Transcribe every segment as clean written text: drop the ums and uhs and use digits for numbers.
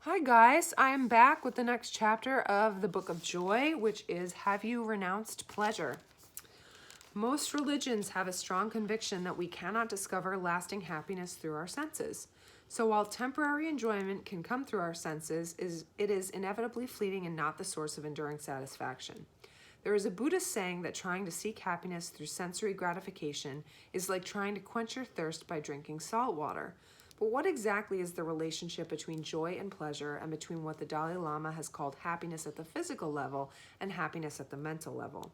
Hi guys, I am back with the next chapter of the Book of Joy, which is Have You Renounced Pleasure? Most religions have a strong conviction that we cannot discover lasting happiness through our senses. So while temporary enjoyment can come through our senses, it is inevitably fleeting and not the source of enduring satisfaction. There is a Buddhist saying that trying to seek happiness through sensory gratification is like trying to quench your thirst by drinking salt water. But what exactly is the relationship between joy and pleasure and between what the Dalai Lama has called happiness at the physical level and happiness at the mental level?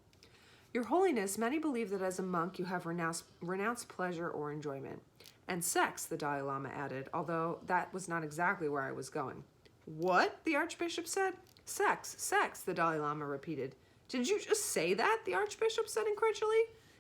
Your Holiness, many believe that as a monk you have renounced pleasure or enjoyment. And sex, the Dalai Lama added, although that was not exactly where I was going. What? The Archbishop said. Sex, the Dalai Lama repeated. Did you just say that? The Archbishop said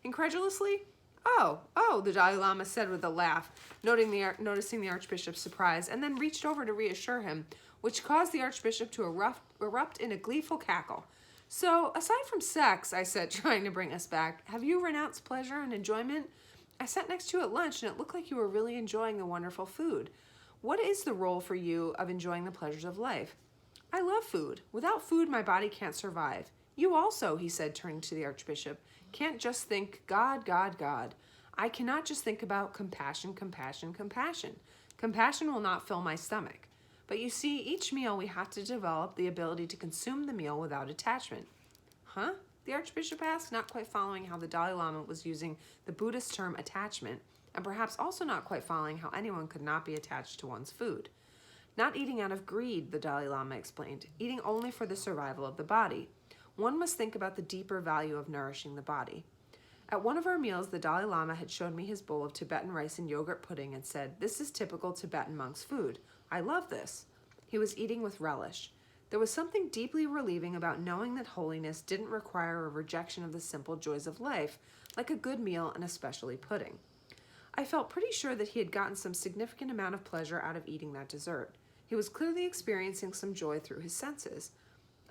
incredulously. Oh, the Dalai Lama said with a laugh, noticing the Archbishop's surprise, and then reached over to reassure him, which caused the Archbishop to erupt in a gleeful cackle. So, aside from sex, I said, trying to bring us back, have you renounced pleasure and enjoyment? I sat next to you at lunch, and it looked like you were really enjoying the wonderful food. What is the role for you of enjoying the pleasures of life? I love food. Without food, my body can't survive. You also, he said, turning to the Archbishop, can't just think God, God, God. I cannot just think about compassion. Compassion will not fill my stomach. But you see, each meal we have to develop the ability to consume the meal without attachment. Huh? The Archbishop asked, not quite following how the Dalai Lama was using the Buddhist term attachment, and perhaps also not quite following how anyone could not be attached to one's food. Not eating out of greed, the Dalai Lama explained, eating only for the survival of the body. One must think about the deeper value of nourishing the body. At one of our meals, the Dalai Lama had shown me his bowl of Tibetan rice and yogurt pudding and said, "This is typical Tibetan monk's food. I love this." He was eating with relish. There was something deeply relieving about knowing that holiness didn't require a rejection of the simple joys of life, like a good meal and especially pudding. I felt pretty sure that he had gotten some significant amount of pleasure out of eating that dessert. He was clearly experiencing some joy through his senses.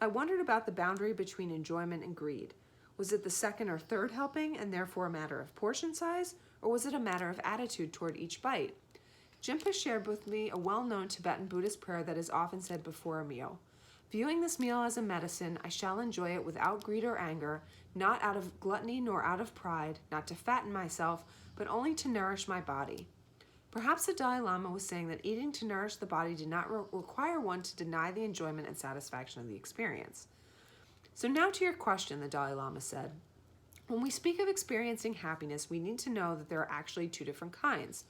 I wondered about the boundary between enjoyment and greed. Was it the second or third helping and therefore a matter of portion size, or was it a matter of attitude toward each bite? Jimpa shared with me a well-known Tibetan Buddhist prayer that is often said before a meal. Viewing this meal as a medicine, I shall enjoy it without greed or anger, not out of gluttony nor out of pride, not to fatten myself, but only to nourish my body. Perhaps the Dalai Lama was saying that eating to nourish the body did not require one to deny the enjoyment and satisfaction of the experience. So now to your question, the Dalai Lama said. When we speak of experiencing happiness, we need to know that there are actually two different kinds.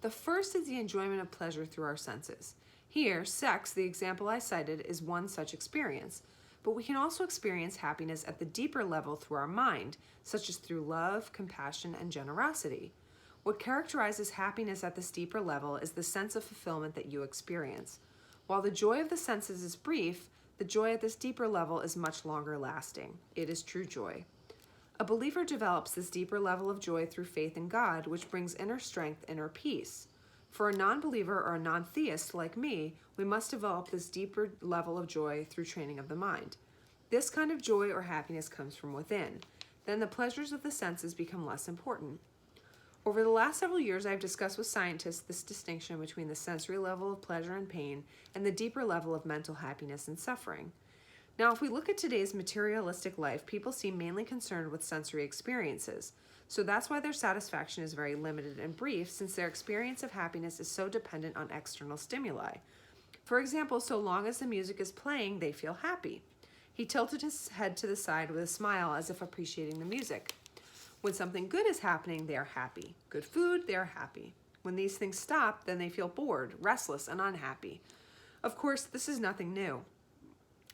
The first is the enjoyment of pleasure through our senses. Here, sex, the example I cited, is one such experience. But we can also experience happiness at the deeper level through our mind, such as through love, compassion, and generosity. What characterizes happiness at this deeper level is the sense of fulfillment that you experience. While the joy of the senses is brief, the joy at this deeper level is much longer lasting. It is true joy. A believer develops this deeper level of joy through faith in God, which brings inner strength, inner peace. For a non-believer or a non-theist like me, we must develop this deeper level of joy through training of the mind. This kind of joy or happiness comes from within. Then the pleasures of the senses become less important. Over the last several years, I've discussed with scientists this distinction between the sensory level of pleasure and pain and the deeper level of mental happiness and suffering. Now, if we look at today's materialistic life, people seem mainly concerned with sensory experiences. So that's why their satisfaction is very limited and brief, since their experience of happiness is so dependent on external stimuli. For example, so long as the music is playing, they feel happy. He tilted his head to the side with a smile as if appreciating the music. When something good is happening, they are happy. Good food, they are happy. When these things stop, then they feel bored, restless, and unhappy. Of course, this is nothing new.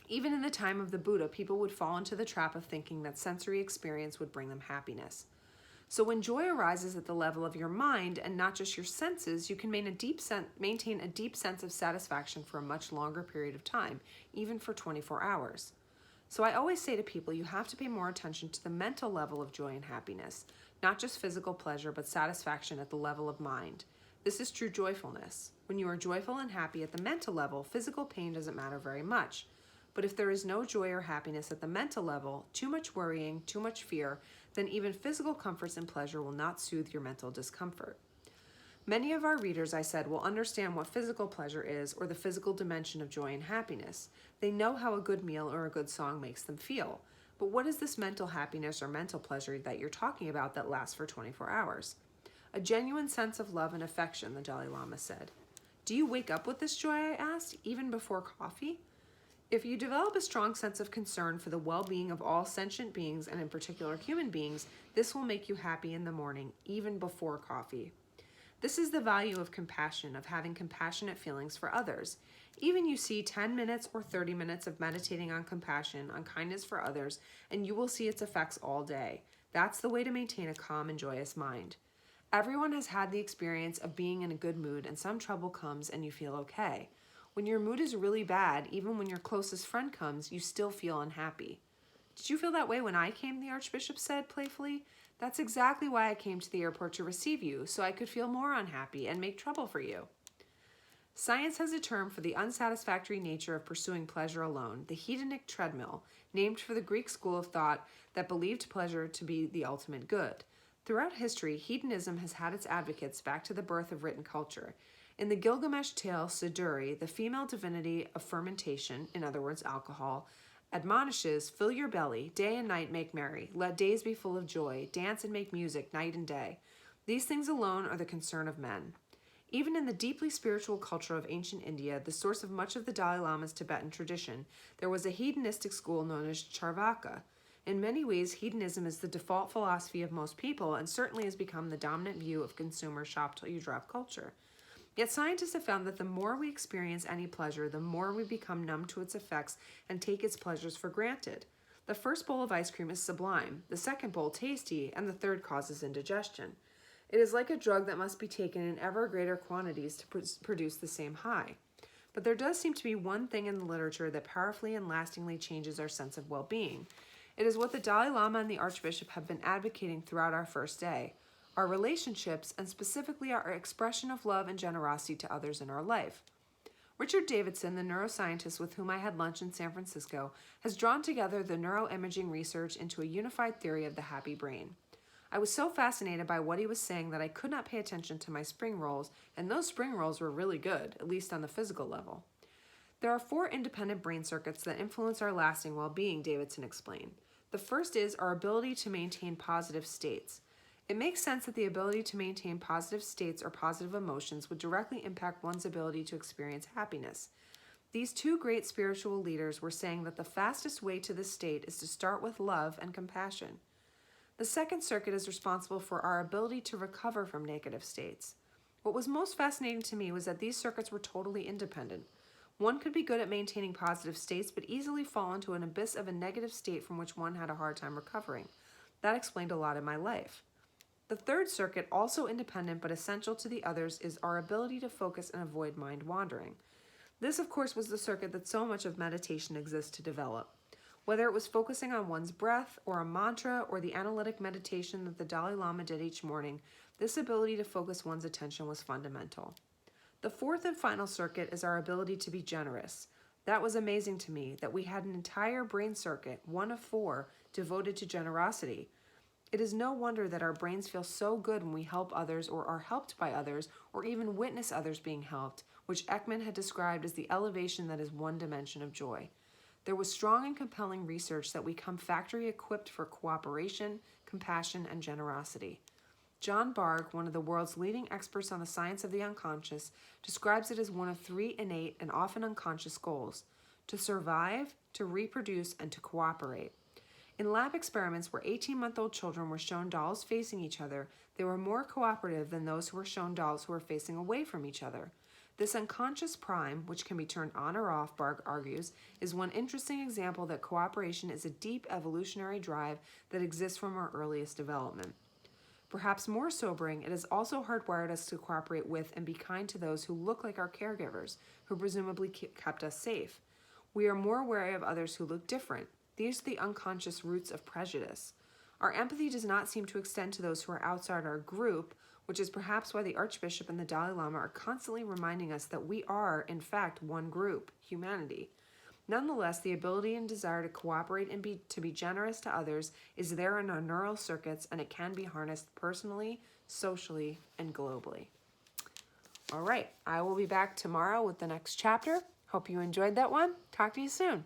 Even in the time of the Buddha, people would fall into the trap of thinking that sensory experience would bring them happiness. So when joy arises at the level of your mind and not just your senses, you can maintain a deep sense of satisfaction for a much longer period of time, even for 24 hours. So I always say to people, you have to pay more attention to the mental level of joy and happiness, not just physical pleasure, but satisfaction at the level of mind. This is true joyfulness. When you are joyful and happy at the mental level, physical pain doesn't matter very much. But if there is no joy or happiness at the mental level, too much worrying, too much fear, then even physical comforts and pleasure will not soothe your mental discomfort. Many of our readers, I said, will understand what physical pleasure is or the physical dimension of joy and happiness. They know how a good meal or a good song makes them feel. But what is this mental happiness or mental pleasure that you're talking about that lasts for 24 hours? A genuine sense of love and affection, the Dalai Lama said. Do you wake up with this joy, I asked, even before coffee? If you develop a strong sense of concern for the well-being of all sentient beings, and in particular human beings, this will make you happy in the morning, even before coffee. This is the value of compassion, of having compassionate feelings for others. Even you see 10 minutes or 30 minutes of meditating on compassion, on kindness for others, and you will see its effects all day. That's the way to maintain a calm and joyous mind. Everyone has had the experience of being in a good mood and some trouble comes and you feel okay. When your mood is really bad, even when your closest friend comes, you still feel unhappy. Did you feel that way when I came, the Archbishop said playfully. That's exactly why I came to the airport to receive you, so I could feel more unhappy and make trouble for you. Science has a term for the unsatisfactory nature of pursuing pleasure alone, the hedonic treadmill, named for the Greek school of thought that believed pleasure to be the ultimate good. Throughout history, hedonism has had its advocates back to the birth of written culture. In the Gilgamesh tale, Siduri, the female divinity of fermentation, in other words, alcohol, admonishes, fill your belly, day and night make merry, let days be full of joy, dance and make music night and day. These things alone are the concern of men. Even in the deeply spiritual culture of ancient India, the source of much of the Dalai Lama's Tibetan tradition, there was a hedonistic school known as Charvaka. In many ways, hedonism is the default philosophy of most people and certainly has become the dominant view of consumer shop-till-you-drop culture. Yet scientists have found that the more we experience any pleasure, the more we become numb to its effects and take its pleasures for granted. The first bowl of ice cream is sublime, the second bowl tasty, and the third causes indigestion. It is like a drug that must be taken in ever greater quantities to produce the same high. But there does seem to be one thing in the literature that powerfully and lastingly changes our sense of well-being. It is what the Dalai Lama and the Archbishop have been advocating throughout our first day. Our relationships, and specifically our expression of love and generosity to others in our life. Richard Davidson, the neuroscientist with whom I had lunch in San Francisco, has drawn together the neuroimaging research into a unified theory of the happy brain. I was so fascinated by what he was saying that I could not pay attention to my spring rolls, and those spring rolls were really good, at least on the physical level. There are 4 independent brain circuits that influence our lasting well-being, Davidson explained. The first is our ability to maintain positive states. It makes sense that the ability to maintain positive states or positive emotions would directly impact one's ability to experience happiness. These 2 great spiritual leaders were saying that the fastest way to this state is to start with love and compassion. The second circuit is responsible for our ability to recover from negative states. What was most fascinating to me was that these circuits were totally independent. One could be good at maintaining positive states, but easily fall into an abyss of a negative state from which one had a hard time recovering. That explained a lot in my life. The third circuit, also independent but essential to the others, is our ability to focus and avoid mind wandering. This, of course, was the circuit that so much of meditation exists to develop. Whether it was focusing on one's breath, or a mantra, or the analytic meditation that the Dalai Lama did each morning, this ability to focus one's attention was fundamental. The fourth and final circuit is our ability to be generous. That was amazing to me, that we had an entire brain circuit, one of 4, devoted to generosity. It is no wonder that our brains feel so good when we help others or are helped by others or even witness others being helped, which Ekman had described as the elevation that is one dimension of joy. There was strong and compelling research that we come factory equipped for cooperation, compassion, and generosity. John Bargh, one of the world's leading experts on the science of the unconscious, describes it as one of 3 innate and often unconscious goals: to survive, to reproduce, and to cooperate. In lab experiments where 18-month-old children were shown dolls facing each other, they were more cooperative than those who were shown dolls who were facing away from each other. This unconscious prime, which can be turned on or off, Bargh argues, is one interesting example that cooperation is a deep evolutionary drive that exists from our earliest development. Perhaps more sobering, it has also hardwired us to cooperate with and be kind to those who look like our caregivers, who presumably kept us safe. We are more wary of others who look different. These are the unconscious roots of prejudice. Our empathy does not seem to extend to those who are outside our group, which is perhaps why the Archbishop and the Dalai Lama are constantly reminding us that we are, in fact, one group, humanity. Nonetheless, the ability and desire to cooperate and to be generous to others is there in our neural circuits, and it can be harnessed personally, socially, and globally. All right, I will be back tomorrow with the next chapter. Hope you enjoyed that one. Talk to you soon.